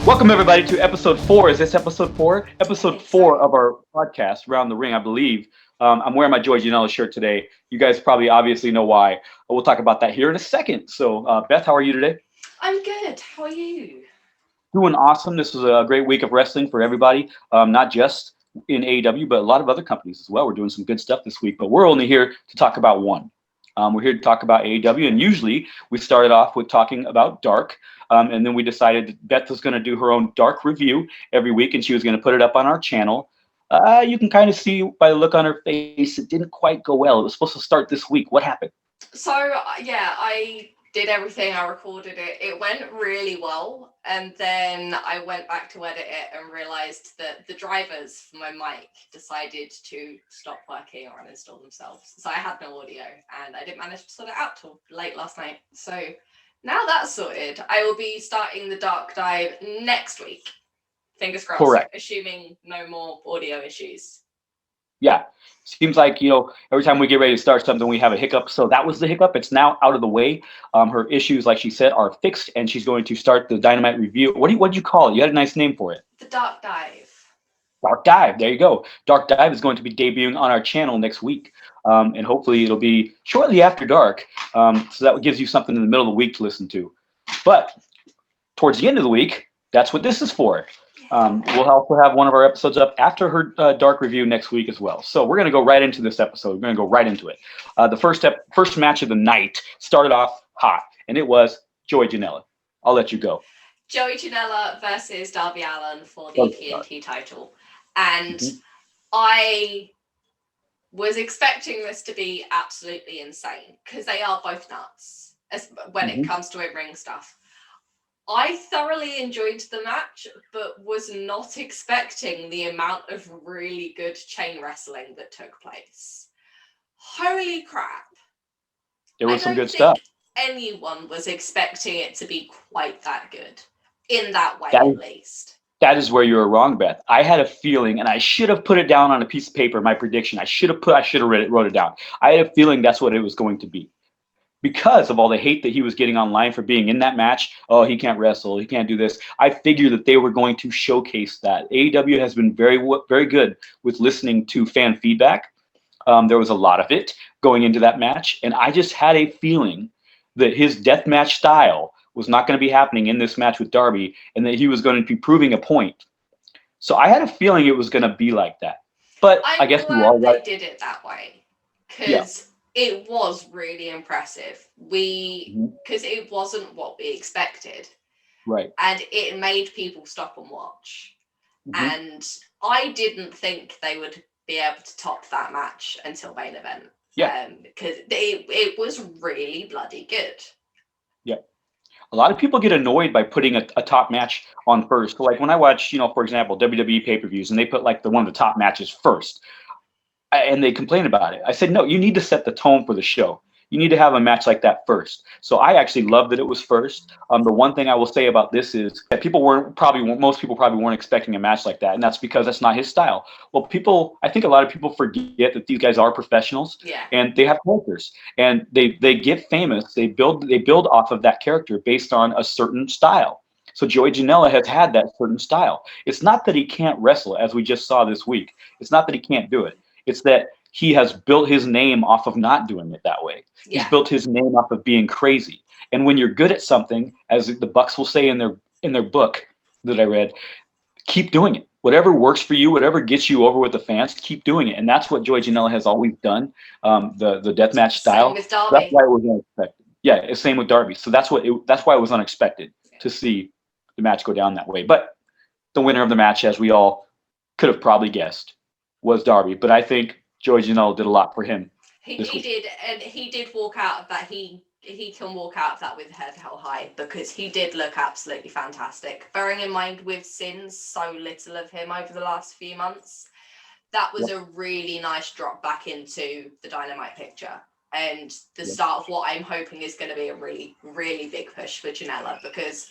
Welcome everybody to episode 4. Is this episode 4? Episode 4 of our podcast, Round the Ring, I believe. I'm wearing my Joey Janela shirt today. You guys probably obviously know why. We'll talk about that here in a second. So, Beth, how are you today? I'm good. How are you? Doing awesome. This was a great week of wrestling for everybody, not just in AEW, but a lot of other companies as well. We're doing some good stuff this week, but we're only here to talk about one. We're here to talk about AEW, and usually we started off with talking about Dark, and then we decided that Beth was going to do her own Dark review every week, and she was going to put it up on our channel. You can kind of see by the look on her face, it didn't quite go well. It was supposed to start this week. What happened? So, I did everything. I recorded it. It went really well. And then I went back to edit it and realized that the drivers for my mic decided to stop working or uninstall themselves. So I had no audio and I didn't manage to sort it out till late last night. So now that's sorted. I will be starting the Dark Dive next week. Fingers crossed. Correct. Assuming no more audio issues. Yeah, seems like, every time we get ready to start something, we have a hiccup. So that was the hiccup. It's now out of the way. Her issues, like she said, are fixed, and she's going to start the Dynamite review. What'd you call it? You had a nice name for it. The Dark Dive. Dark Dive. There you go. Dark Dive is going to be debuting on our channel next week, and hopefully it'll be shortly after dark. So that gives you something in the middle of the week to listen to. But towards the end of the week, that's what this is for. We'll also have one of our episodes up after her Dark review next week as well. So we're going to go right into this episode. We're going to go right into it. The first match of the night started off hot, and it was Joey Janela. I'll let you go. Joey Janela versus Darby Allin for the TNT title. And I was expecting this to be absolutely insane because they are both nuts when it comes to in-ring stuff. I thoroughly enjoyed the match, but was not expecting the amount of really good chain wrestling that took place. Holy crap. There was some good stuff. Anyone was expecting it to be quite that good, in that way at least. That is where you were wrong, Beth. I had a feeling, and I should have put it down on a piece of paper, my prediction. I should have wrote it down. I had a feeling that's what it was going to be. Because of all the hate that he was getting online for being in that match, oh, he can't wrestle, he can't do this. I figured that they were going to showcase that. AEW has been very, very good with listening to fan feedback. There was a lot of it going into that match, and I just had a feeling that his deathmatch style was not going to be happening in this match with Darby, and that he was going to be proving a point. So I had a feeling it was going to be like that. But I guess you all they did it that way, because it was really impressive. Because it wasn't what we expected. Right. And it made people stop and watch. And I didn't think they would be able to top that match until main event. Yeah. Because it was really bloody good. Yeah. A lot of people get annoyed by putting a top match on first. So like when I watch, for example, WWE pay-per-views, and they put like one of the top matches first, and they complain about it. I said, no, you need to set the tone for the show. You need to have a match like that first. So I actually loved that it was first. The one thing I will say about this is that most people probably weren't expecting a match like that, and that's because that's not his style. Well, I think a lot of people forget that these guys are professionals, and they have characters, and they get famous. They build off of that character based on a certain style. So Joey Janela has had that certain style. It's not that he can't wrestle, as we just saw this week. It's not that he can't do it. It's that he has built his name off of not doing it that way. Yeah. He's built his name off of being crazy. And when you're good at something, as the Bucks will say in their book that I read, keep doing it. Whatever works for you, whatever gets you over with the fans, keep doing it. And that's what Joey Janela has always done. The deathmatch style. Same with Darby. That's why it was unexpected. Yeah, it's same with Darby. So that's why it was unexpected to see the match go down that way. But the winner of the match, as we all could have probably guessed, was Darby. But I think Joey Janela did a lot for him. He did, and he did walk out of that. He can walk out of that with head held high, because he did look absolutely fantastic. Bearing in mind we've seen so little of him over the last few months, that was a really nice drop back into the Dynamite picture, and the start of what I'm hoping is going to be a really, really big push for Janela, because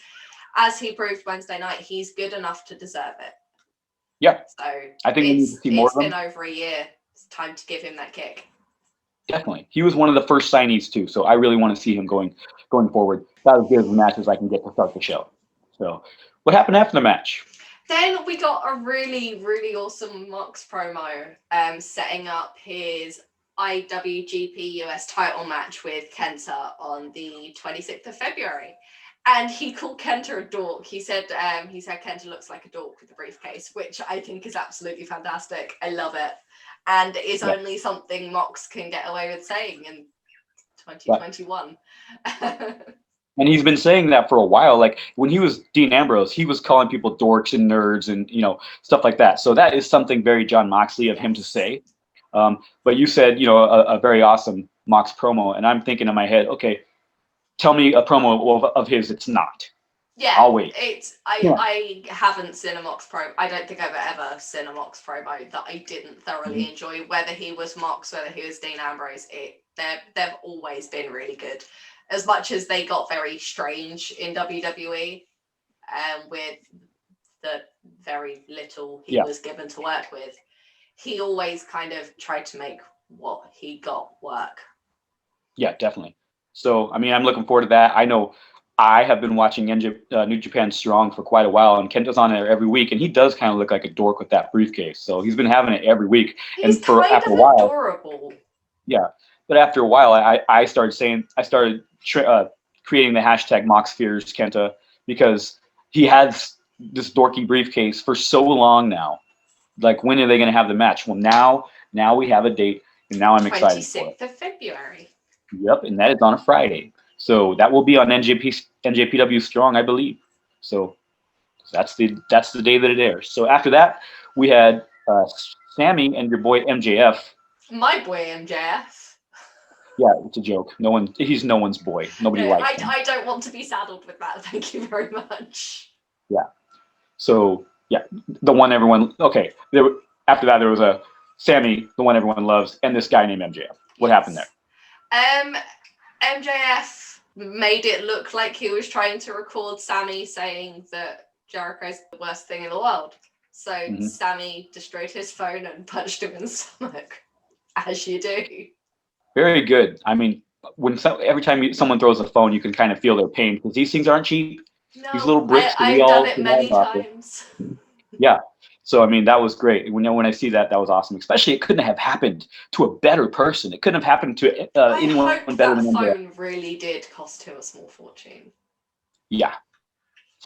as he proved Wednesday night, he's good enough to deserve it. Yeah. So I think we need to see more of him. It's been over a year. It's time to give him that kick. Definitely. He was one of the first signees too, so I really want to see him going forward. That was as good as a match as I can get to start the show. So What happened after the match? Then we got a really, really awesome Mox promo setting up his IWGP US title match with Kenta on the 26th of February. And he called Kenta a dork. He said Kenta looks like a dork with a briefcase, which I think is absolutely fantastic. I love it. And is only something Mox can get away with saying in 2021. And he's been saying that for a while. Like when he was Dean Ambrose, he was calling people dorks and nerds and stuff like that. So that is something very John Moxley of him to say. But you said a very awesome Mox promo, and I'm thinking in my head, okay, tell me a promo of his. It's not. Yeah, I'll wait. I haven't seen a Mox promo. I don't think I've ever seen a Mox promo that I didn't thoroughly enjoy. Whether he was Mox, whether he was Dean Ambrose, they've always been really good. As much as they got very strange in WWE, with the very little he was given to work with, he always kind of tried to make what he got work. Yeah, definitely. So, I mean, I'm looking forward to that. I know I have been watching New Japan Strong for quite a while, and Kenta's on there every week, and he does kind of look like a dork with that briefcase. So he's been having it every week. He's after a while, adorable. Yeah, but after a while, I started creating the hashtag MoxFears Kenta because he has this dorky briefcase for so long now. Like, when are they going to have the match? Well, now we have a date, and now I'm excited for it. 26th of February. Yep, and that is on a Friday. So that will be on NJPW Strong, I believe. So that's the day that it airs. So after that, we had Sammy and your boy MJF. My boy MJF. Yeah, it's a joke. He's no one's boy. Nobody likes him. I don't want to be saddled with that. Thank you very much. Yeah. So yeah, the one everyone. Okay. After that, there was a Sammy, the one everyone loves, and this guy named MJF. What happened there? MJF made it look like he was trying to record Sammy saying that Jericho's the worst thing in the world. So Sammy destroyed his phone and punched him in the stomach, as you do. Very good. I mean, every time someone throws a phone, you can kind of feel their pain because these things aren't cheap. No, these little bricks. I've done it many times. Yeah. So, I mean, that was great. When I see that was awesome. Especially, it couldn't have happened to a better person. It couldn't have happened to anyone better than him. That phone really did cost him a small fortune. Yeah.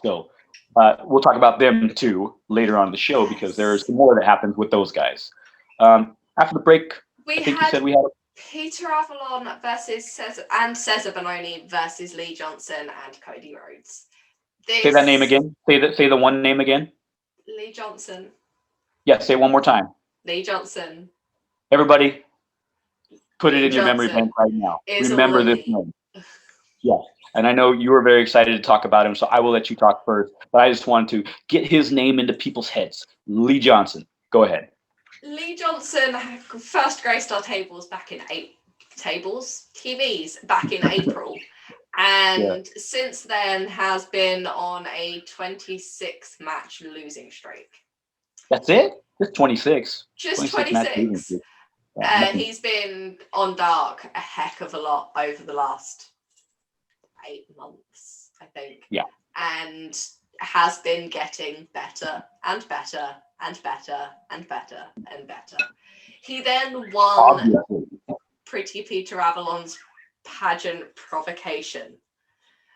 So, we'll talk about them, too, later on in the show because there's more that happens with those guys. After the break, I think you said we had Peter Avalon versus Cesar Bononi versus Lee Johnson and Cody Rhodes. Say that name again. Say the one name again. Lee Johnson. Yeah, say it one more time. Lee Johnson. Everybody, put it in your memory bank right now. Remember this name. Yeah, and I know you were very excited to talk about him, so I will let you talk first. But I just wanted to get his name into people's heads. Lee Johnson. Go ahead. Lee Johnson first graced our TVs back in April. And since then has been on a 26 match losing streak. That's it? Just 26. Just 26. He's been on Dark a heck of a lot over the last 8 months, I think. Yeah. And has been getting better and better and better and better and better. He then won Pretty Peter Avalon's pageant provocation,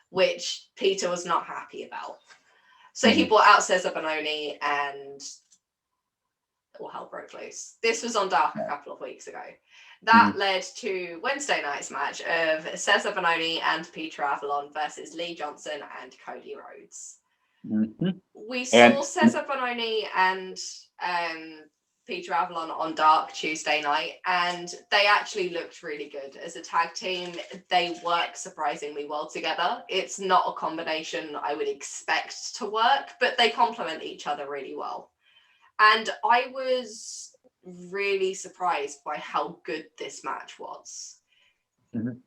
which Peter was not happy about. So he brought out Cesar Bononi and all hell broke loose. This was on Dark a couple of weeks ago. That led to Wednesday night's match of Cesar Bononi and Peter Avalon versus Lee Johnson and Cody Rhodes. We saw Cesar Bononi and Peter Avalon on Dark Tuesday night, and they actually looked really good as a tag team. They work surprisingly well together. It's not a combination I would expect to work, but they complement each other really well. And I was really surprised by how good this match was. And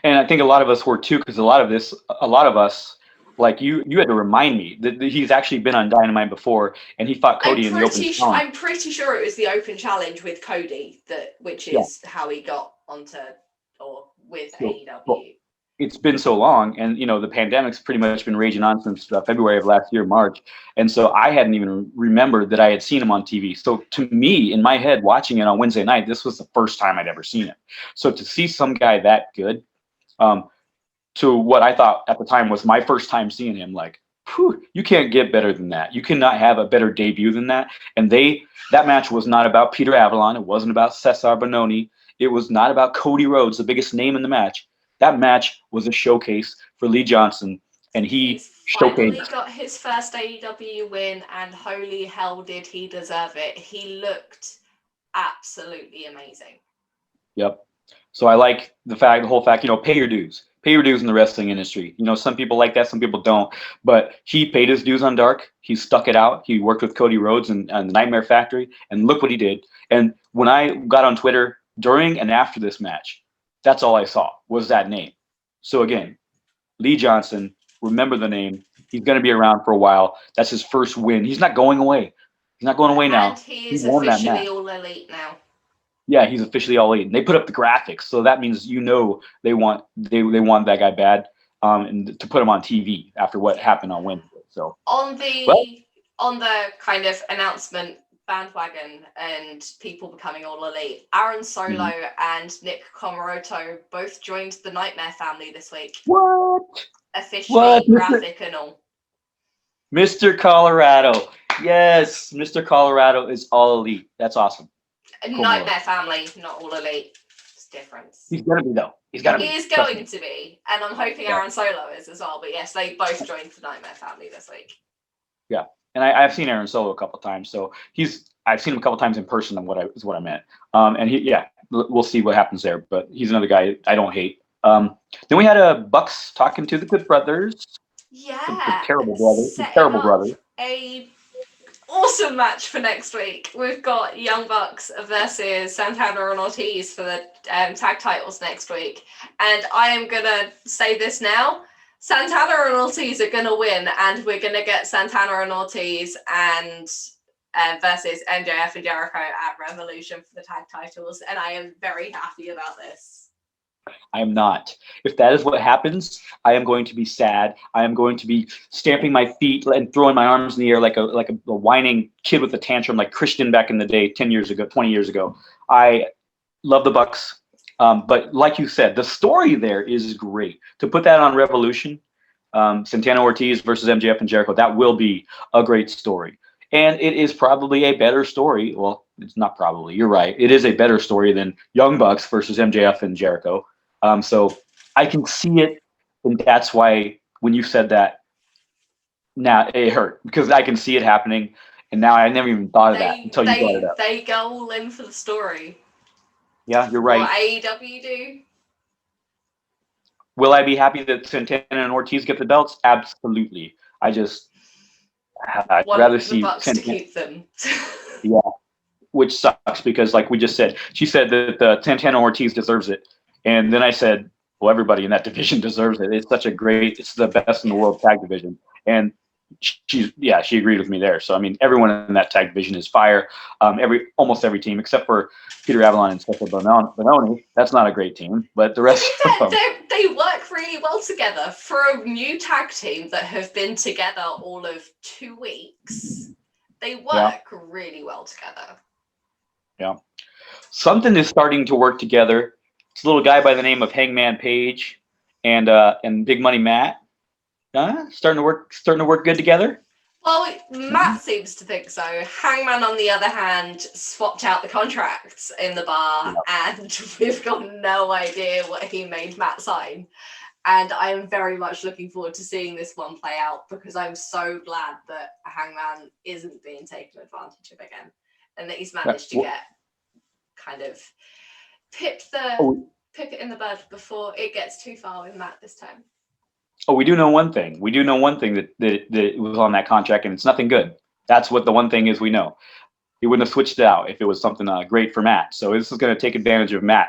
I think a lot of us were too, because a lot of us, like you had to remind me that he's actually been on Dynamite before, and he fought Cody in the open challenge. I'm pretty sure it was the open challenge with Cody, which is how he got onto or with AEW. it's been so long, and the pandemic's pretty much been raging on since February of last year, March, and so I hadn't even remembered that I had seen him on TV. So to me, in my head, watching it on Wednesday night, this was the first time I'd ever seen it. So to see some guy that good, to what I thought at the time was my first time seeing him, like, whew, you can't get better than that. You cannot have a better debut than that. And that match was not about Peter Avalon. It wasn't about Cesar Bononi. It was not about Cody Rhodes, the biggest name in the match. That match was a showcase for Lee Johnson, and he's finally got his first AEW win, and holy hell did he deserve it. He looked absolutely amazing. Yep. So I like the whole fact, pay your dues. Pay your dues in the wrestling industry. Some people like that, some people don't. But he paid his dues on Dark. He stuck it out. He worked with Cody Rhodes and the Nightmare Factory, and look what he did. And when I got on Twitter during and after this match, that's all I saw was that name. So again, Lee Johnson, remember the name. He's going to be around for a while. That's his first win. He's not going away. He's not going away now. And he is officially All Elite now. Yeah, he's officially All Elite. And they put up the graphics, so that means they want that guy bad, and to put him on TV after what happened on Wednesday. So on the kind of announcement bandwagon and people becoming All Elite, Aaron Solo and Nick Comoroto both joined the Nightmare family this week. What? Officially, graphic and all. Mr. Colorado. Yes, Mr. Colorado is All Elite. That's awesome. Nightmare family, not All Elite. It's different. He's going to be, though. He is going to be. And I'm hoping Aaron Solo is as well. But yes, they both joined the Nightmare family this week. Yeah. And I've seen Aaron Solo a couple of times. So I've seen him a couple of times in person, is what I meant. And we'll see what happens there. But he's another guy I don't hate. Then we had Bucks talking to the Good Brothers. Yeah. The terrible brothers. The terrible brothers. A awesome match for next week. We've got Young Bucks versus Santana and Ortiz for the tag titles next week. And I am going to say this now. Santana and Ortiz are going to win, and we're going to get Santana and Ortiz and versus MJF and Jericho at Revolution for the tag titles. And I am very happy about this. I am not. If that is what happens, I am going to be sad. I am going to be stamping my feet and throwing my arms in the air like a whining kid with a tantrum, like Christian back in the day, 10 years ago, 20 years ago. I love the Bucks. But like you said, the story there is great. To put that on Revolution, Santana Ortiz versus MJF and Jericho, that will be a great story. And it is probably a better story. Well, it's not probably. You're right. It is a better story than Young Bucks versus MJF and Jericho. So I can see it, and that's why when you said that, now it hurt because I can see it happening, and now I never even thought of that until you brought it up. They go all in for the story. Yeah, you're right. What AEW do? Will I be happy that Santana and Ortiz get the belts? Absolutely. I'd rather see Bucks to keep them. Yeah, which sucks because, like we just said, she said that Santana Ortiz deserves it. And then I said, well, everybody in that division deserves it. It's the best in the world tag division. And she agreed with me there. So, I mean, everyone in that tag division is fire. Almost every team, except for Peter Avalon and Cesar Bononi. That's not a great team, but the rest of them. They work really well together. For a new tag team that have been together all of 2 weeks, they work really well together. Yeah. Something is starting to work together. It's a little guy by the name of Hangman Page and Big Money Matt. Starting to work good together. Well, Matt seems to think so. Hangman, on the other hand, swapped out the contracts in the bar, and we've got no idea what he made Matt sign. And I'm very much looking forward to seeing this one play out because I'm so glad that Hangman isn't being taken advantage of again, and that he's managed to get kind of pip it in the bud before it gets too far with Matt this time. Oh, we do know one thing. That it was on that contract, and it's nothing good. That's what the one thing is we know. He wouldn't have switched it out if it was something great for Matt. So this is going to take advantage of Matt.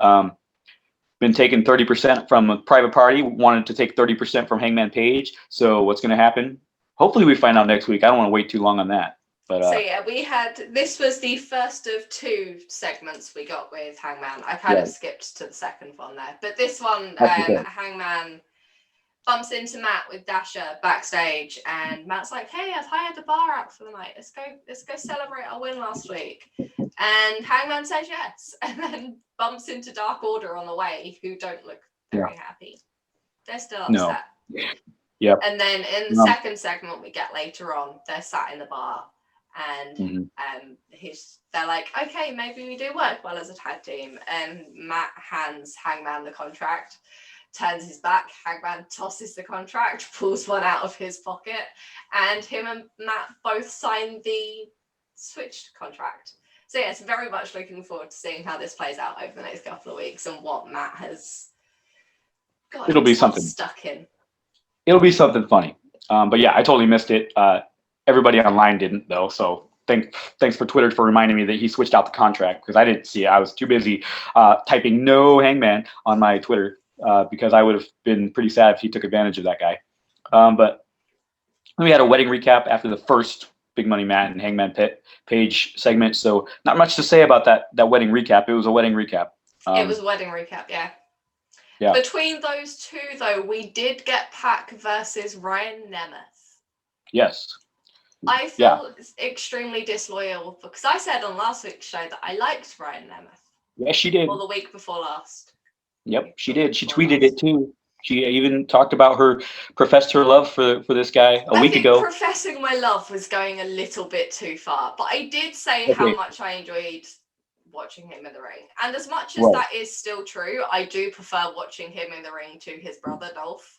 Been taking 30% from a private party, wanted to take 30% from Hangman Page. So what's going to happen? Hopefully we find out next week. I don't want to wait too long on that. But so yeah, this was the first of 2 segments we got with Hangman. I kind of skipped to the second one there, but this one, Hangman bumps into Matt with Dasha backstage, and Matt's like, "Hey, I've hired the bar out for the night. Let's go celebrate our win last week." And Hangman says yes, and then bumps into Dark Order on the way, who don't look very happy. They're still upset. No. Yep. And then in the second segment we get later on, they're sat in the bar, and they're like, "Okay, maybe we do work well as a tag team." And Matt hands Hangman the contract. Turns his back, Hangman tosses the contract, pulls one out of his pocket, and him and Matt both sign the switched contract. So yes, very much looking forward to seeing how this plays out over the next couple of weeks and what Matt has it'll be something stuck in. It'll be something funny. But yeah, I totally missed it. Everybody online didn't though, so thanks for Twitter for reminding me that he switched out the contract, because I didn't see it. I was too busy typing "no Hangman" on my Twitter. Because I would have been pretty sad if he took advantage of that guy. But we had a wedding recap after the first Big Money Matt and Hangman Page segment. So not much to say about that wedding recap. It was a wedding recap. It was a wedding recap, yeah. Between those 2, though, we did get Pac versus Ryan Nemeth. Yes. I feel extremely disloyal, because I said on last week's show that I liked Ryan Nemeth. Yes, she did. Or the week before last. Yep, she did. She tweeted it too. She even talked about professed her love for this guy a week ago. Professing my love was going a little bit too far, but I did say how much I enjoyed watching him in the ring. And as much as that is still true, I do prefer watching him in the ring to his brother Dolph.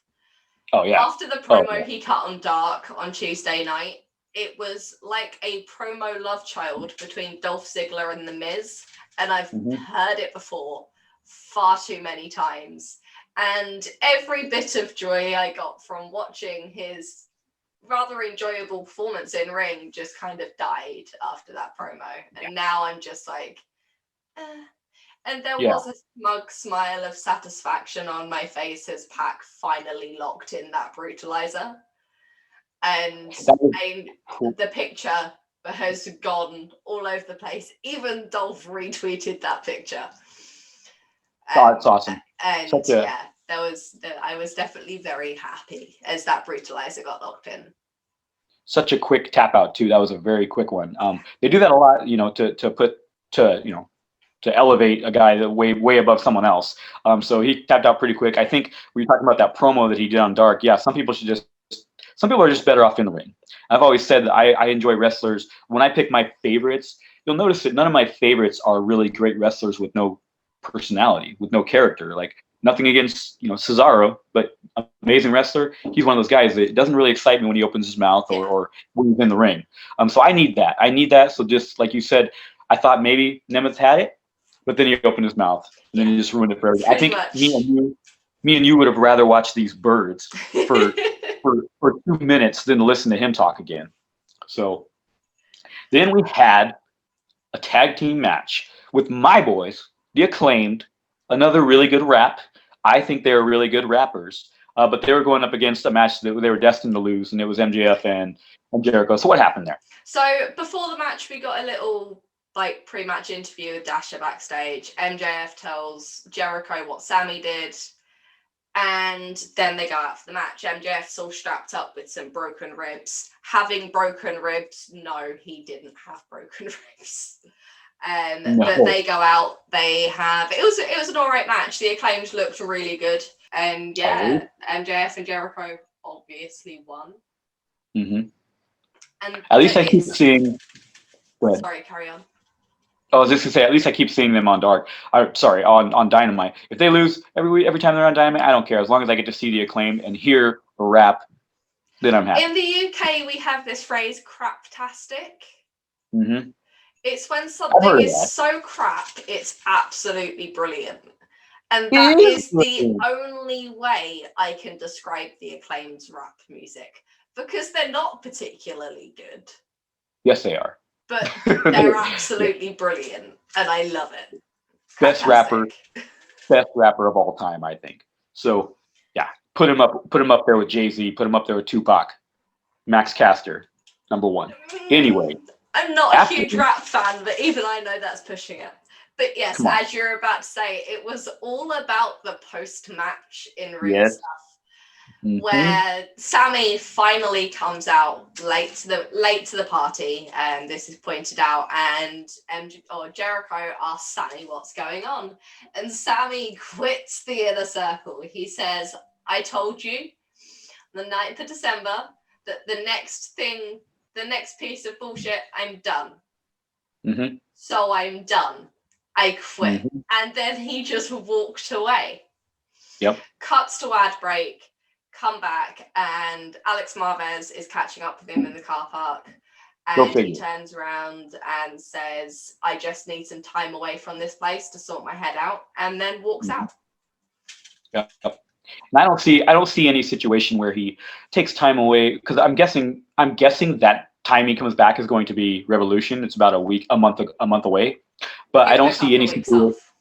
Oh yeah. After the promo he cut on Dark on Tuesday night, it was like a promo love child between Dolph Ziggler and The Miz, and I've heard it before far too many times, and every bit of joy I got from watching his rather enjoyable performance in ring just kind of died after that promo, and now I'm just like and there was a smug smile of satisfaction on my face as Pac finally locked in that brutalizer, and the picture has gone all over the place. Even Dolph retweeted that picture. It's awesome. And I was definitely very happy as that brutalizer got locked in. Such a quick tap out too. That was a very quick one. They do that a lot, to elevate a guy that way above someone else. So he tapped out pretty quick. I think we were talking about that promo that he did on Dark. Yeah, some people are just better off in the ring. I've always said that I enjoy wrestlers. When I pick my favorites, you'll notice that none of my favorites are really great wrestlers with no personality, with no character. Like, nothing against Cesaro, but amazing wrestler. He's one of those guys that doesn't really excite me when he opens his mouth or when he's in the ring. So I need that. So just like you said, I thought maybe Nemeth had it, but then he opened his mouth and then he just ruined it for everybody. I think me and you would have rather watched these birds for 2 minutes than to listen to him talk again. So then we had a tag team match with my boys, the Acclaimed, another really good rap. I think they were really good rappers, but they were going up against a match that they were destined to lose, and it was MJF and Jericho. So what happened there? So before the match, we got a little pre-match interview with Dasha backstage. MJF tells Jericho what Sammy did, and then they go out for the match. MJF's all strapped up with some broken ribs. Having broken ribs? No, he didn't have broken ribs. No. But they go out. They have it was an alright match. The Acclaimed looked really good, and MJF and Jericho obviously won. Mm-hmm. And at least I keep seeing. Sorry, carry on. I was just gonna say, at least I keep seeing them on Dark. On Dynamite. If they lose every time they're on Dynamite, I don't care. As long as I get to see the Acclaimed and hear a rap, then I'm happy. In the UK, we have this phrase "craptastic." Mm-hmm. It's when something is so crap, it's absolutely brilliant. And that is the only way I can describe the Acclaimed's rap music, because they're not particularly good. Yes, they are. But they're absolutely brilliant, and I love it. Best rapper of all time, I think. So, yeah, put him up there with Jay-Z, put him up there with Tupac, Max Caster, number one. Anyway. I'm not a After huge rap fan, but even I know that's pushing it. But yes, Come on. as you're about to say, it was all about the post-match in-ring Yes. stuff, Mhm. where Sammy finally comes out late to the party, and this is pointed out, and Jericho asks Sammy what's going on, and Sammy quits the Inner Circle. He says, "I told you, the 9th of December, that the next piece of bullshit, I'm done. Mhm. So I'm done. I quit." Mhm. And then he just walked away. Yep. Cuts to ad break, come back, and Alex Marvez is catching up with him in the car park. Go And he figure. turns around and says, "I just need some time away from this place to sort my head out," and then walks Mhm. out. Yep. And I don't see any situation where he takes time away, because I'm guessing that time he comes back is going to be Revolution. It's about a month away. But I Give him don't a see couple any of weeks situation. off.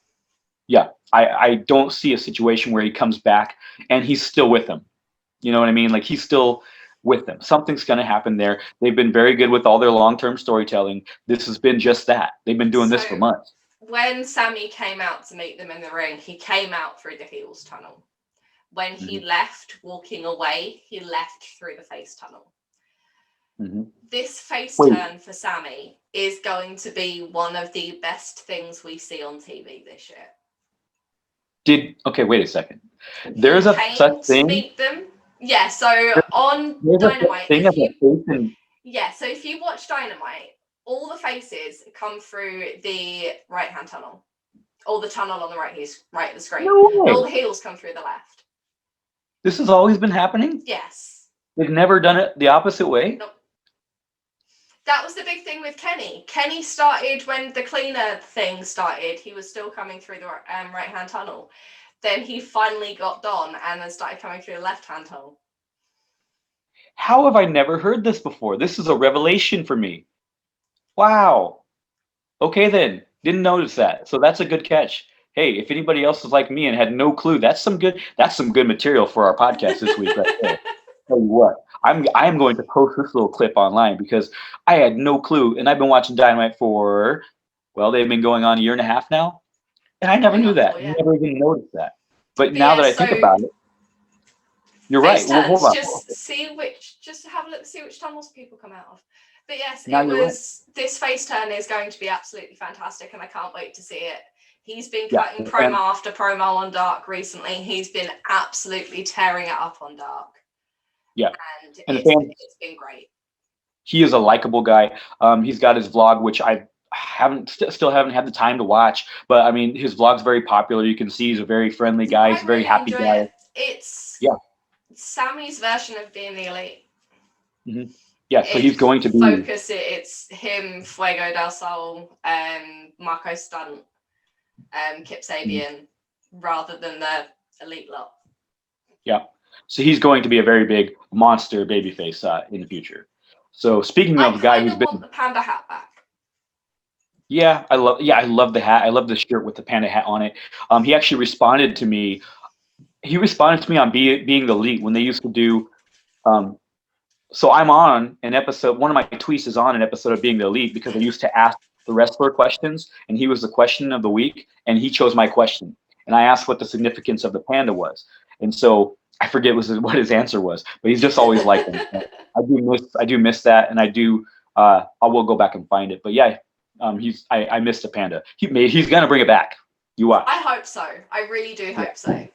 Yeah, I don't see a situation where he comes back and he's still with them. You know what I mean? Like, he's still with them. Something's going to happen there. They've been very good with all their long-term storytelling. This has been just that. They've been doing this for So months. when Sammy came out to meet them in the ring, he came out through the heels tunnel. When he Mhm. left, walking away, he left through the face tunnel. Mhm. This face Wait, turn for Sammy is going to be one of the best things we see on TV this year. okay, wait a second. He There's a such came to thing. meet them. Yeah, so on There's a such Dynamite, thing as a face and if you watch Dynamite, all the faces come through the right-hand tunnel. All the tunnel on the right of the screen. no And all way. the heels come through the left. This has always been happening. Yes. They've never done it the opposite way. Nope. That was the big thing with Kenny. Kenny started when the cleaner thing started. He was still coming through the right-hand tunnel. Then he finally got Don and then started coming through the left-hand tunnel. How have I never heard this before? This is a revelation for me. Wow. Okay then. Didn't notice that. So that's a good catch. Hey, if anybody else is like me and had no clue, that's some good material for our podcast this week right there. Tell you what, I am going to post this little clip online because I had no clue, and I've been watching Dynamite for, well, they've been going on a year and a half now, and I never Coming knew up that. for, yeah. Never even noticed that. But But now yeah, that I think about it, you're right. face Well, hold turns, on. just have a look, see which tunnels people come out of. But yes, Now you're right. this face turn is going to be absolutely fantastic, and I can't wait to see it. He's been Yeah, cutting promo after promo on Dark recently. He's been absolutely tearing it up on Dark. Yeah, and the fans. it's been great. He is a likable guy. He's got his vlog, which I still haven't had the time to watch. But I mean, his vlog's very popular. You can see he's a very friendly guy. He's a very really happy enjoy guy. it. It's Yeah. Sammy's version of being the Elite. Mm-hmm. Yeah, so he's going to be It's him, Fuego del Sol, Marco Stunt, Kip Sabian, rather than the Elite lot. Yeah, so he's going to be a very big monster babyface in the future. So speaking of a guy who's been, want the panda hat back. yeah, I love the hat. I love the shirt with the panda hat on it. He actually responded to me. He responded to me on being the Elite when they used to do. So I'm on an episode. One of my tweets is on an episode of Being the Elite because I used to ask the wrestler questions, and he was the question of the week, and he chose my question, and I asked what the significance of the panda was, and so I forget what his answer was, but he's just always like them. I do miss that, and I do. I will go back and find it, but yeah, I missed the panda. He's gonna bring it back. You watch. I hope so. I really do hope so.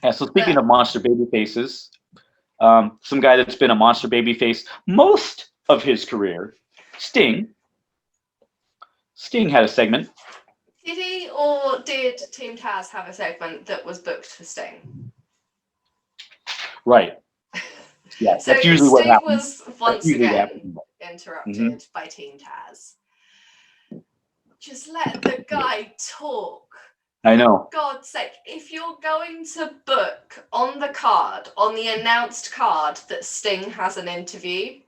Yeah. So speaking of monster baby faces. Some guy that's been a monster babyface most of his career, Sting. Sting had a segment. Did he, or did Team Taz have a segment that was booked for Sting? Right. Yeah, so that's usually what happens. Sting was once again interrupted by Team Taz. Just let the guy talk. I know. For God's sake, if you're going to book on the card, on the announced card, that Sting has an interview,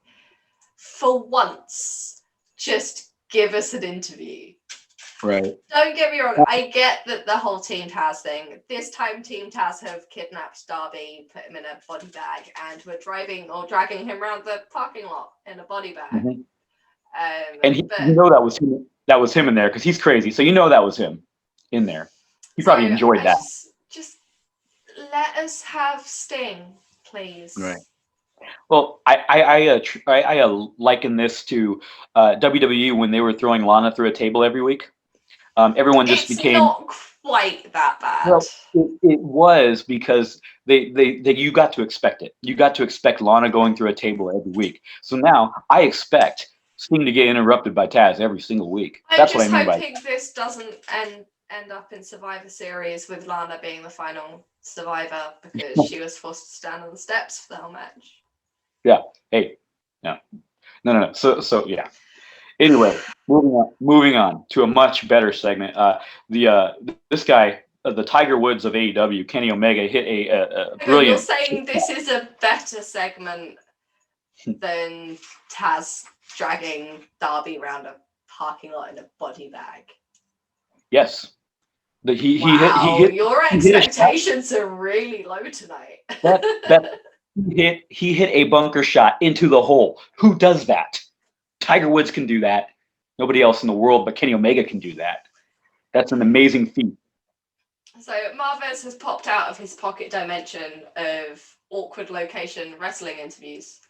for once, just give us an interview. Right. Don't get me wrong, I get that the whole Team Taz thing. This time Team Taz have kidnapped Darby, put him in a body bag, and were dragging him around the parking lot in a body bag. And But that was him. That was him in there because he's crazy. So that was him in there. He probably enjoyed that. Just let us have Sting, please. Right. Well, I liken this to WWE when they were throwing Lana through a table every week. Everyone just It's became. not quite that bad. Well, it was because they you got to expect it. You got to expect Lana going through a table every week. So now I expect Sting to get interrupted by Taz every single week. That's what I mean by. I'm just hoping this doesn't end up in Survivor Series with Lana being the final survivor because she was forced to stand on the steps for the whole match. Yeah. Hey. No. So yeah. Anyway, moving on to a much better segment. This guy, the Tiger Woods of AEW, Kenny Omega, hit a brilliant. You're saying this is a better segment than Taz dragging Darby around a parking lot in a body bag? Yes. He hit. Your expectations are really low tonight. He hit a bunker shot into the hole. Who does that? Tiger Woods can do that. Nobody else in the world but Kenny Omega can do that. That's an amazing feat. So Marvez has popped out of his pocket dimension of awkward location wrestling interviews.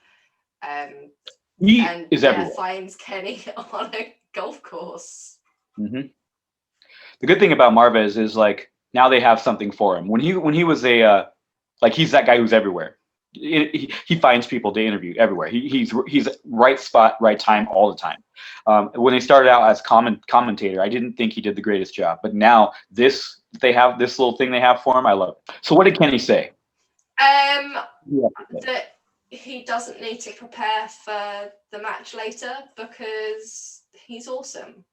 He is everywhere. Finds Kenny on a golf course. Mm-hmm. The good thing about Marvez is now they have something for him. When he was he's that guy who's everywhere. He finds people to interview everywhere. He's right spot, right time, all the time. When they started out as commentator, I didn't think he did the greatest job. But now this little thing they have for him, I love it. So what did Kenny say? That he doesn't need to prepare for the match later because he's awesome.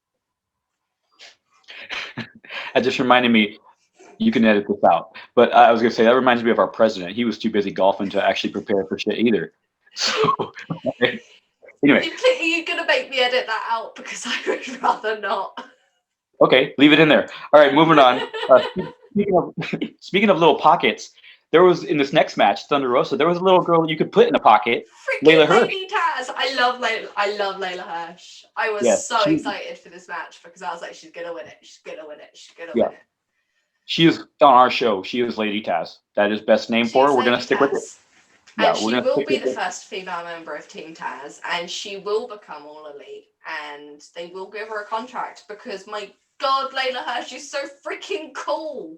That just reminded me. You can edit this out. But I was going to say, that reminds me of our president. He was too busy golfing to actually prepare for shit either. So, anyway. Are you going to make me edit that out? Because I would rather not. Okay, leave it in there. All right, moving on. Speaking of little pockets, there was, in this next match, Thunder Rosa, there was a little girl that you could put in a pocket. Freaking Lady Taz. I love Layla Hirsch. I was so excited for this match because I was like, she's going to win it. She's going to win it. She's going to win it. She is on our show. She is Lady Taz. That is best name for her. We're going to stick with it. Yeah, and she will be the first female member of Team Taz, and she will become All Elite, and they will give her a contract because, my God, Layla Hirsch is so freaking cool.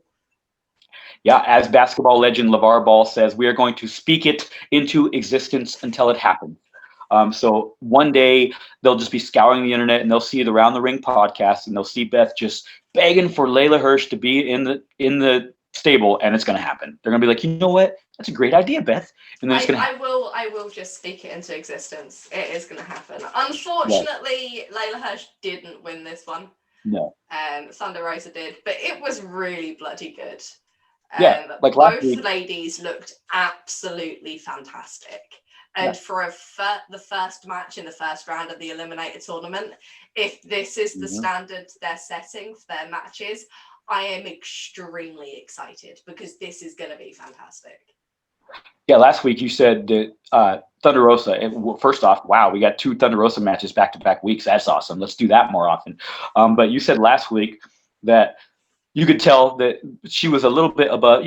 Yeah, as basketball legend LeVar Ball says, we are going to speak it into existence until it happens. So one day they'll just be scouring the internet and they'll see the Round the Ring podcast and they'll see Beth just begging for Layla Hirsch to be in the stable, and it's going to happen. They're going to be like, you know what? That's a great idea, Beth. And then I will just speak it into existence. It is going to happen. Unfortunately, Layla Hirsch didn't win this one. No. Thunder Rosa did, but it was really bloody good. Both ladies looked absolutely fantastic. And for the first match in the first round of the Eliminator tournament, if this is the standard they're setting for their matches, I am extremely excited because this is going to be fantastic. Yeah, last week you said that Thunder Rosa, and first off, wow, we got 2 Thunder Rosa matches back-to-back weeks. That's awesome. Let's do that more often. But you said last week that you could tell that she was a little bit above,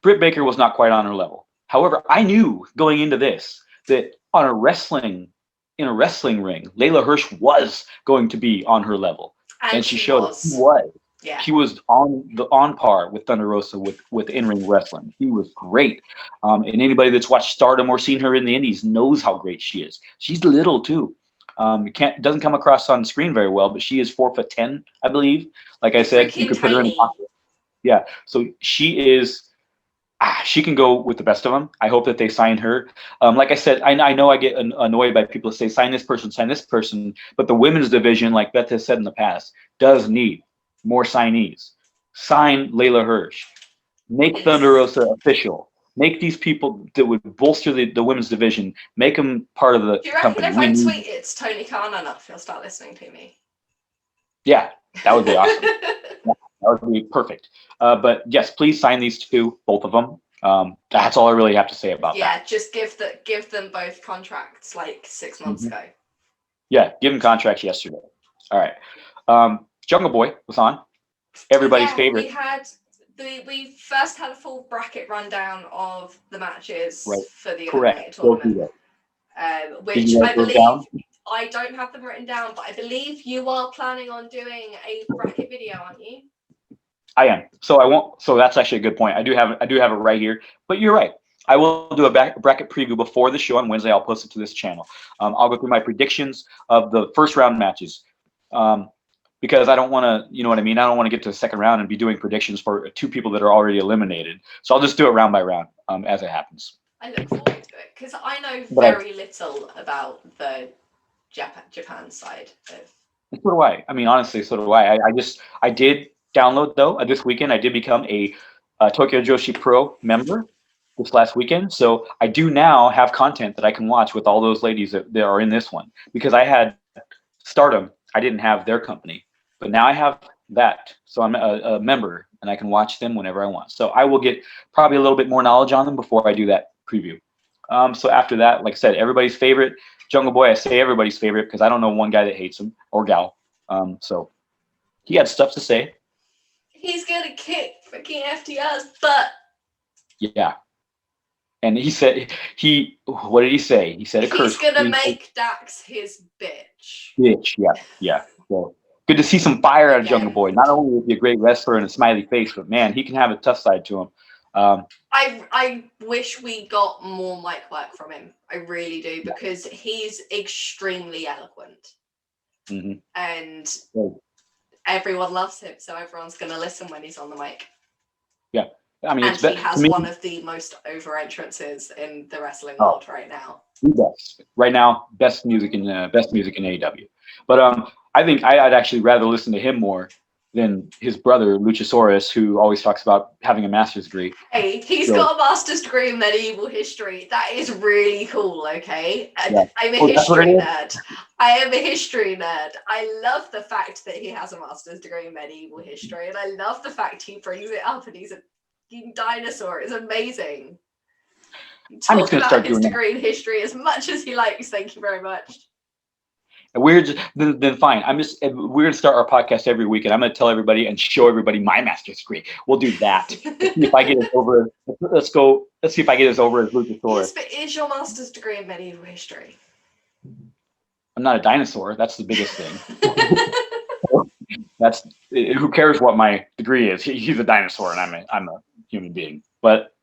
Britt Baker was not quite on her level. However, I knew going into this that in a wrestling ring, Layla Hirsch was going to be on her level. And she showed it. She was. Yeah. She was on par with Thunder Rosa with in-ring wrestling. She was great. And anybody that's watched Stardom or seen her in the Indies knows how great she is. She's little too. Doesn't come across on screen very well, but she is 4'10", I believe. Like I said, you could put her in the pocket. Yeah. So she is. She can go with the best of them. I hope that they sign her. Like I said, I know I get annoyed by people who say sign this person, but the women's division, like Beth has said in the past, does need more signees. Sign Layla Hirsch. Make Thunder Rosa official. Make these people that would bolster the women's division, make them part of the company. Do you reckon company. if I tweet it's Tony Khan enough, he'll start listening to me? Yeah, that would be awesome. That would be perfect. But yes, please sign these 2, both of them. That's all I really have to say about that. Yeah, just give them both contracts like 6 months ago. Yeah, give him contracts yesterday. All right. Jungle Boy was on. Everybody's Yeah, favorite. we first had a full bracket rundown of the matches Right. for the Correct. Eliminator Go do tournament, that. Did which you I guys go believe down? I don't have them written down, but I believe you are planning on doing a bracket video, aren't you? I am. So I won't. So that's actually a good point. I do have it right here. But you're right. I will do a bracket preview before the show on Wednesday. I'll post it to this channel. I'll go through my predictions of the first round matches, because I don't want to. You know what I mean? I don't want to get to the second round and be doing predictions for two people that are already eliminated. So I'll just do it round by round as it happens. I look forward to it because I know But very little about the Japan side of. So do I. I mean, honestly, so do I. I did download though this weekend. I did become a Tokyo Joshi Pro member this last weekend. So I do now have content that I can watch with all those ladies that are in this one, because I had Stardom. I didn't have their company, but now I have that. So I'm a member and I can watch them whenever I want. So I will get probably a little bit more knowledge on them before I do that preview. So after that, like I said, everybody's favorite Jungle Boy. I say everybody's favorite because I don't know one guy that hates him or gal. So he had stuff to say. He's gonna kick freaking FTR's butt. Yeah. And he said what did he say? He said a curse. He's gonna make Dax his bitch. Bitch, yeah. So good to see some fire out of Jungle Boy. Not only is he a great wrestler and a smiley face, but man, he can have a tough side to him. I wish we got more mic work from him. I really do, because he's extremely eloquent. Mm-hmm. And everyone loves him, so everyone's going to listen when he's on the mic. Yeah. I mean, and he has one of the most over entrances in the wrestling world right now. Right now, best music in AEW. But I think I'd actually rather listen to him more than his brother Luchasaurus, who always talks about having a master's degree. Hey, he's got a master's degree in medieval history. That is really cool, okay? Yeah. I'm a history nerd. I am a history nerd. I love the fact that he has a master's degree in medieval history, and I love the fact he brings it up and he's a dinosaur. It's amazing. Talk about his degree in history as much as he likes. Thank you very much. We're just then fine. We're gonna start our podcast every week, and I'm gonna tell everybody and show everybody my master's degree. We'll do that. Let's see if I get it over. Let's see if I get this over as Luchasaurus. Yes, but is your master's degree in medieval history? I'm not a dinosaur. That's the biggest thing. That's who cares what my degree is. He's a dinosaur, and I'm a human being. But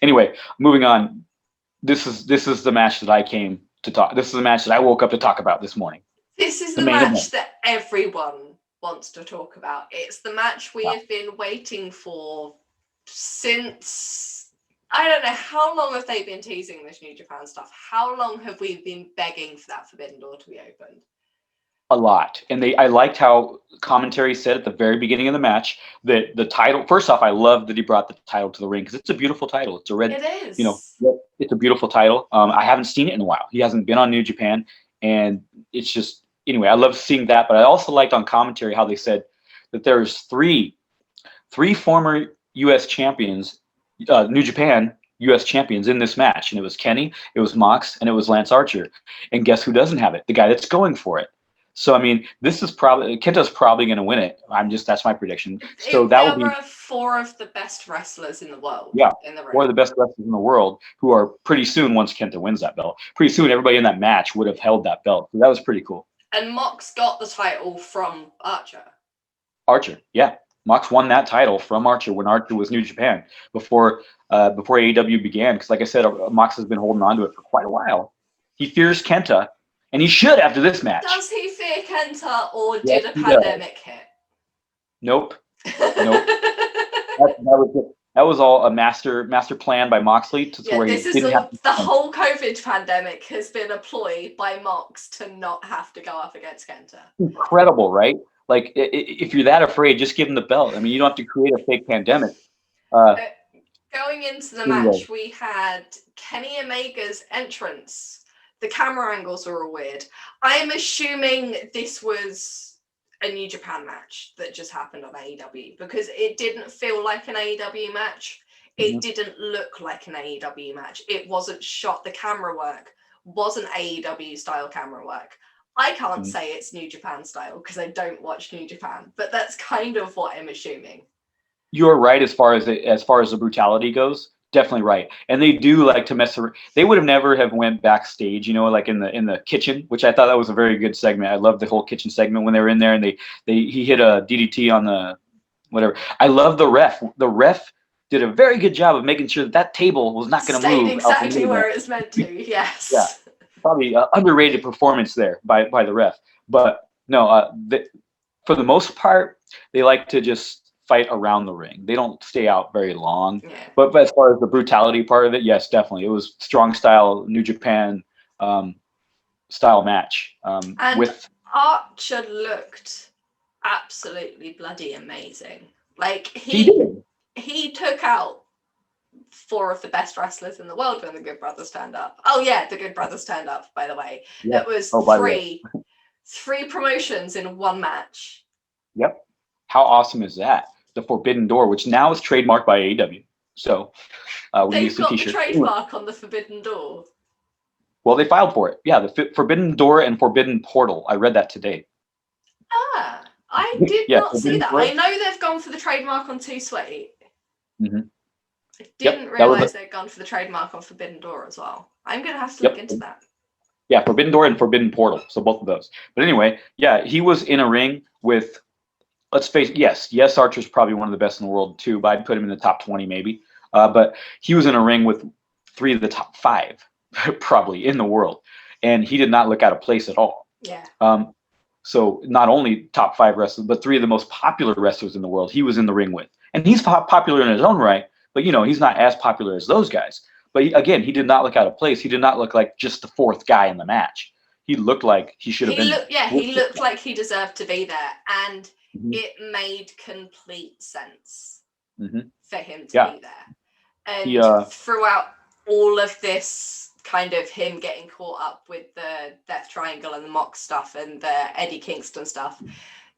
anyway, moving on. This is the match that I came to talk. This is the match that I woke up to talk about this morning. This is the match that everyone wants to talk about. It's the match we have been waiting for since, I don't know, how long have they been teasing this New Japan stuff? How long have we been begging for that Forbidden Door to be opened? A lot. And I liked how commentary said at the very beginning of the match that the title, first off, I love that he brought the title to the ring because it's a beautiful title. It's a red, it is. It's a beautiful title. I haven't seen it in a while. He hasn't been on New Japan, and it's just, anyway, I love seeing that. But I also liked on commentary how they said that there's three former U.S. champions, New Japan U.S. champions in this match. And it was Kenny, it was Mox, and it was Lance Archer. And guess who doesn't have it? The guy that's going for it. So, I mean, this is probably, Kenta's probably going to win it. That's my prediction. So that would be 4 of the best wrestlers in the world. Yeah, in the ring. 4 of the best wrestlers in the world who are pretty soon, once Kenta wins that belt, pretty soon everybody in that match would have held that belt. So that was pretty cool. And Mox got the title from Archer. Archer, yeah. Mox won that title from Archer when Archer was New Japan before AEW began. Because like I said, Mox has been holding on to it for quite a while. He fears Kenta. And he should after this match. Does he fear Kenta, or did a pandemic hit? Nope. That was all a master plan by Moxley. The whole COVID pandemic has been a ploy by Mox to not have to go up against Kenta. Incredible, right? Like, if you're that afraid, just give him the belt. I mean, you don't have to create a fake pandemic. Going into the match, we had Kenny Omega's entrance. The camera angles are all weird. I am assuming this was a New Japan match that just happened on AEW because it didn't feel like an AEW match. It didn't look like an AEW match. It wasn't shot. The camera work wasn't AEW style camera work. I can't say it's New Japan style because I don't watch New Japan, but that's kind of what I'm assuming. You're right as far as the brutality goes. Definitely right. And they do like to mess around. They would have never have went backstage, like in the kitchen, which I thought that was a very good segment. I loved the whole kitchen segment when they were in there and he hit a DDT on the whatever. I love the ref. The ref did a very good job of making sure that table was not going to move. Stayed exactly where it was meant to. Yes. Yeah. Probably underrated performance there by the ref. But no, for the most part, they like to just fight around the ring. They don't stay out very long. Yeah. But as far as the brutality part of it, yes, definitely. It was strong style, New Japan style match. And with Archer looked absolutely bloody amazing. Like he did. He took out 4 of the best wrestlers in the world when the Good Brothers turned up. Oh yeah, the Good Brothers turned up, by the way. Yeah. It was three promotions in one match. Yep. How awesome is that? The Forbidden Door, which now is trademarked by AEW. So they've got the trademark on the Forbidden Door. Well, they filed for it. Yeah, the Forbidden Door and Forbidden Portal. I read that today. Ah, I did not see that. I know they've gone for the trademark on Too Sweet. Mm-hmm. I didn't realize they'd gone for the trademark on Forbidden Door as well. I'm going to have to look into that. Yeah, Forbidden Door and Forbidden Portal. So both of those. But anyway, yeah, he was in a ring with, let's face it, yes, Archer's probably one of the best in the world too, but I'd put him in the top 20 maybe. But he was in a ring with 3 of the top 5 probably in the world. And he did not look out of place at all. Yeah. So not only top 5 wrestlers, but 3 of the most popular wrestlers in the world he was in the ring with. And he's popular in his own right, but he's not as popular as those guys. But he did not look out of place. He did not look like just the 4th guy in the match. He looked like he should have been. He looked like he deserved to be there. And it made complete sense for him to be there. And throughout all of this kind of him getting caught up with the Death Triangle and the Mox stuff and the Eddie Kingston stuff,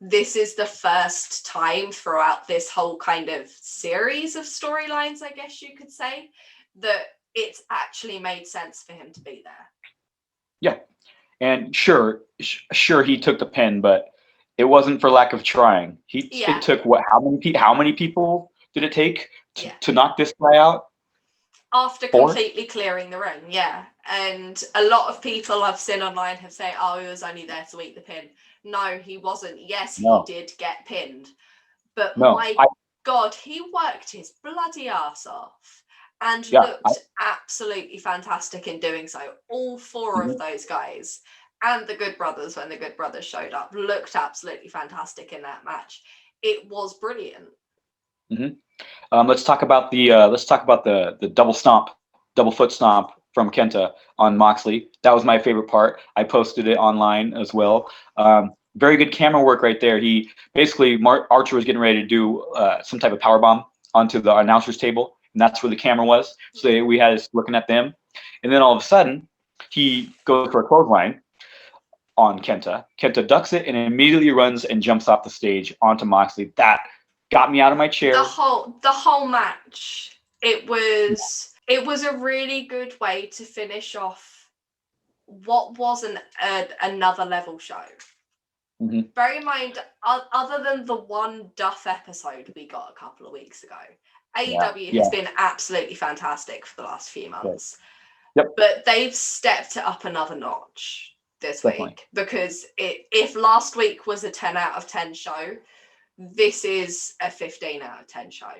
this is the first time throughout this whole kind of series of storylines, I guess you could say, that it's actually made sense for him to be there. Yeah. And sure, he took the pin, but it wasn't for lack of trying. It took how many people did it take to knock this guy out? After 4? Completely clearing the ring, yeah. And a lot of people I've seen online have said, oh, he was only there to eat the pin. No, he wasn't. Yes, he did get pinned. But God, he worked his bloody ass off and looked absolutely fantastic in doing so. All 4 of those guys and the Good Brothers, when the Good Brothers showed up, looked absolutely fantastic in that match. It was brilliant. Let's talk about the double foot stomp from Kenta on Moxley. That was my favorite part. I posted it online as well. Very good camera work right there. He basically Archer was getting ready to do some type of powerbomb onto the announcer's table, and that's where the camera was. So we had us looking at them, and then all of a sudden he goes for a clothesline on Kenta. Kenta ducks it and immediately runs and jumps off the stage onto Moxley. That got me out of my chair. The whole match. It was a really good way to finish off what was another level show. Bear in mind, other than the one Duff episode we got a couple of weeks ago, AEW has been absolutely fantastic for the last few months. Yep. But they've stepped it up another notch this week, because if last week was a 10 out of 10 show, this is a 15 out of 10 show.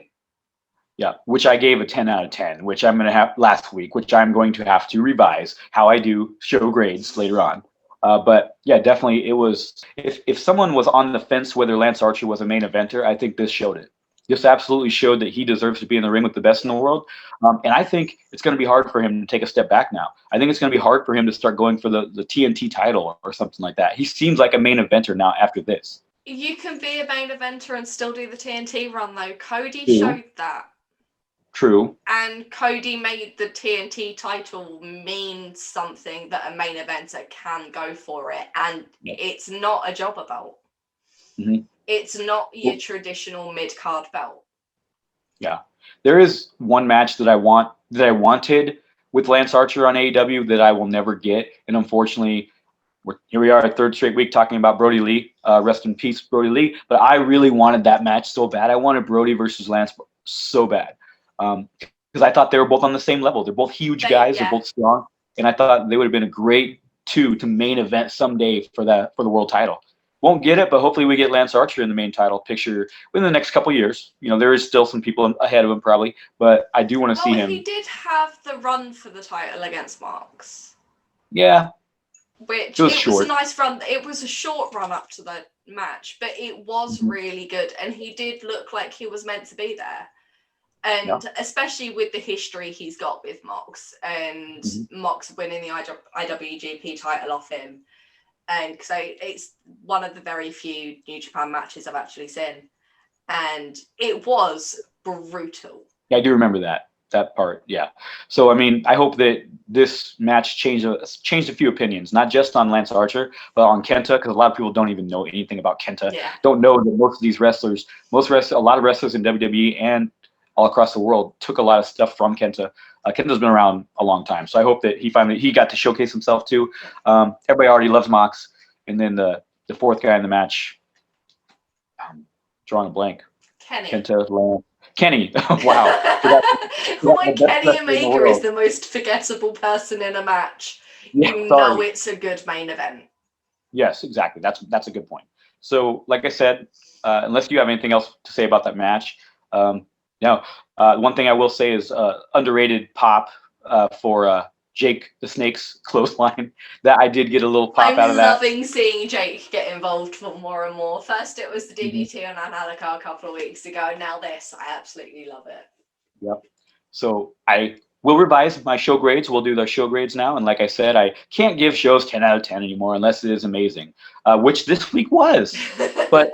Yeah, which I gave a 10 out of 10, which I'm going to have last week, which I'm going to have to revise how I do show grades later on. But yeah, definitely it was, if someone was on the fence whether Lance Archer was a main eventer, I think this showed it. This absolutely showed that he deserves to be in the ring with the best in the world. And I think it's going to be hard for him to take a step back now. I think it's going to be hard for him to start going for the TNT title or something like that. He seems like a main eventer now after this. You can be a main eventer and still do the TNT run, though. Cody showed that. True. And Cody made the TNT title mean something that a main eventer can go for it. And it's not a jobber belt. It's not your traditional mid-card belt. Yeah. There is one match that I wanted with Lance Archer on AEW that I will never get. And unfortunately, here we are, a third straight week talking about Brody Lee. Rest in peace, Brody Lee. But I really wanted that match so bad. I wanted Brody versus Lance so bad because I thought they were both on the same level. They're both huge guys. They're both strong, and I thought they would have been a great two to main event someday for the world title. Won't get it, but hopefully we get Lance Archer in the main title picture within the next couple of years. There is still some people ahead of him probably, but I do want to see him. He did have the run for the title against Marks. Yeah. Which it was a nice run. It was a short run up to the match, but it was really good, and he did look like he was meant to be there. And especially with the history he's got with Mox, and Mox winning the IWGP title off him. And so it's one of the very few New Japan matches I've actually seen. And it was brutal. Yeah, I do remember that part. Yeah. So, I mean, I hope that this match changed a few opinions, not just on Lance Archer, but on Kenta, because a lot of people don't even know anything about Kenta. Yeah. Don't know that most of these wrestlers, a lot of wrestlers in WWE and all across the world took a lot of stuff from Kenta. Kenta's been around a long time, so I hope that he got to showcase himself too. Everybody already loves Mox, and then the fourth guy in the match, drawing a blank. Kenny. Kenta, Kenny. Wow. When Kenny Omega is the most forgettable person in a match, you know it's a good main event. Yes, exactly. That's a good point. So, like I said, unless you have anything else to say about that match, one thing I will say is underrated pop for Jake the Snake's clothesline. That I did get a little pop out of that. I'm loving seeing Jake get involved more and more. First it was the DDT on Angelica a couple of weeks ago. Now this, I absolutely love it. Yep. So I will revise my show grades. We'll do the show grades now. And like I said, I can't give shows 10 out of 10 anymore unless it is amazing, which this week was. But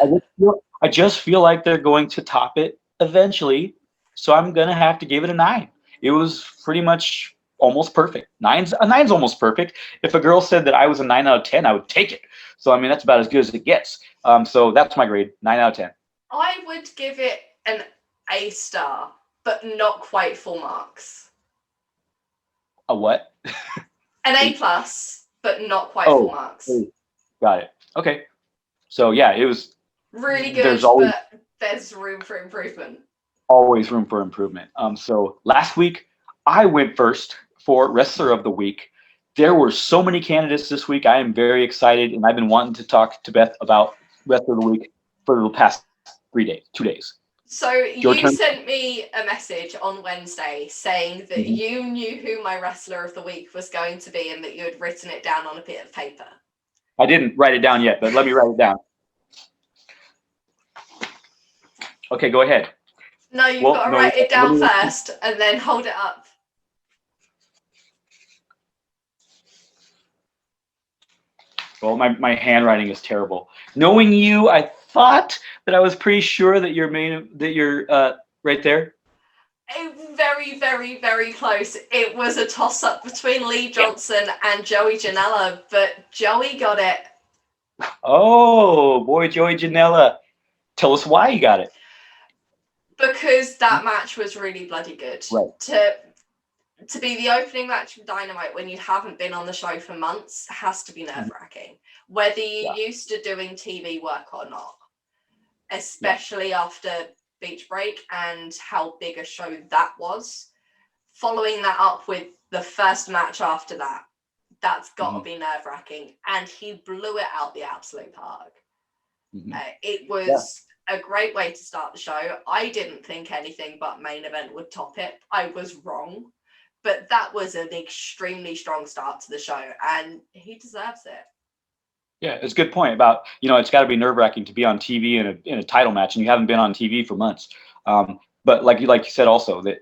I just feel like they're going to top it eventually. So I'm going to have to give it a 9. It was pretty much almost perfect. Nine's almost perfect. If a girl said that I was a 9 out of 10, I would take it. So, I mean, that's about as good as it gets. So that's my grade, 9 out of 10. I would give it an A star, but not quite full marks. A what? An A plus, but not quite full marks. Got it. Okay. So, yeah, it was really good, but there's room for improvement. Always room for improvement. So last week, I went first for Wrestler of the Week. There were so many candidates this week. I am very excited, and I've been wanting to talk to Beth about Wrestler of the Week for the past 2 days. So you sent me a message on Wednesday saying that you knew who my Wrestler of the Week was going to be and that you had written it down on a bit of paper. I didn't write it down yet, but let me write it down. Okay, go ahead. No, you've got to write it down first and then hold it up. Well, my handwriting is terrible. Knowing you, I thought that I was pretty sure that you're right there. Very, very, very close. It was a toss-up between Lee Johnson and Joey Janela, but Joey got it. Oh, boy, Joey Janela. Tell us why you got it. Because that match was really bloody good. Right. To be the opening match of Dynamite when you haven't been on the show for months has to be nerve-wracking. Whether you're used to doing TV work or not. Especially after Beach Break and how big a show that was. Following that up with the first match after that, that's got to be nerve-wracking. And he blew it out the absolute park. It was a great way to start the show. I didn't think anything but main event would top it. I was wrong. But that was an extremely strong start to the show, and he deserves it. Yeah, it's a good point about, it's got to be nerve-wracking to be on TV in a title match, and you haven't been on TV for months. But like you said also, that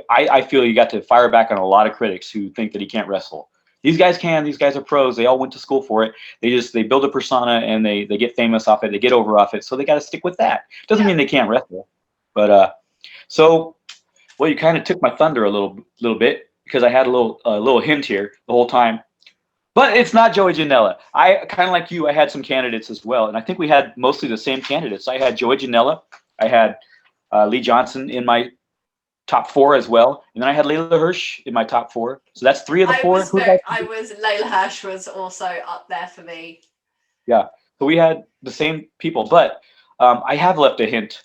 I feel you got to fire back on a lot of critics who think that he can't wrestle. These guys can. These guys are pros. They all went to school for it. They build a persona, and they get famous off it. They get over off it, so they got to stick with that. Doesn't mean they can't wrestle. But well, you kind of took my thunder a little bit because I had a little hint here the whole time. But it's not Joey Janela. I kind of like you. I had some candidates as well, and I think we had mostly the same candidates. I had Joey Janela. I had Lee Johnson in my top 4 as well. And then I had Layla Hirsch in my top 4. So that's 3 of the 4. Layla Hirsch was also up there for me. Yeah. So we had the same people, but I have left a hint.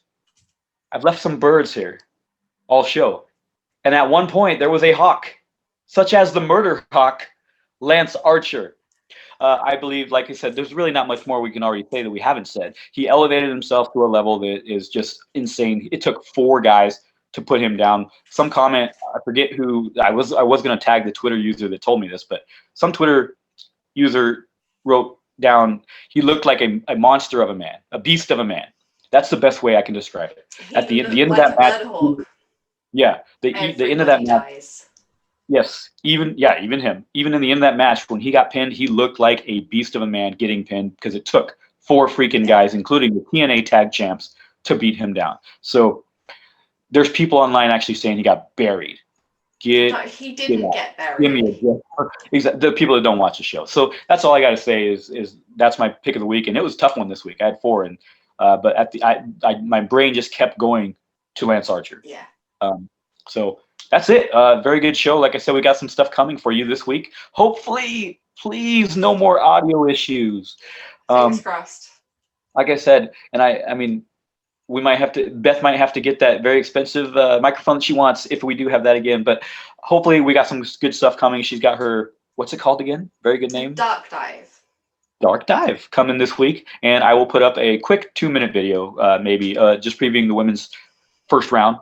I've left some birds here all show. And at one point, there was a hawk, such as the murder hawk, Lance Archer. I believe, like I said, there's really not much more we can already say that we haven't said. He elevated himself to a level that is just insane. It took 4 guys to put him down. Some comment, I forget who, I was going to tag the Twitter user that told me this, but some Twitter user wrote down, he looked like a monster of a man, a beast of a man. That's the best way I can describe it. At the end of that match, the end of that match. Yes, even him. Even in the end of that match, when he got pinned, he looked like a beast of a man getting pinned because it took 4 freaking guys, including the TNA Tag Champs, to beat him down. So there's people online actually saying he got buried. He didn't get buried. Exactly. The people that don't watch the show. So that's all I got to say is that's my pick of the week, and it was a tough one this week. I had 4, and but at my brain just kept going to Lance Archer. Yeah. So that's it. Very good show. Like I said, we got some stuff coming for you this week. Hopefully, please, no more audio issues. Fingers crossed. Like I said, and I mean, Beth might have to get that very expensive microphone that she wants if we do have that again. But hopefully, we got some good stuff coming. She's got her, what's it called again? Very good name. Dark Dive coming this week, and I will put up a quick 2-minute video, maybe just previewing the women's first round.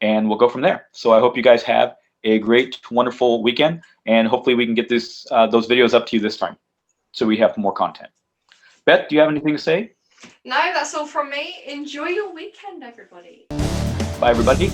And we'll go from there. So I hope you guys have a great, wonderful weekend, and hopefully we can get those videos up to you this time, so we have more content. Beth, do you have anything to say? No, that's all from me. Enjoy your weekend, everybody. Bye, everybody.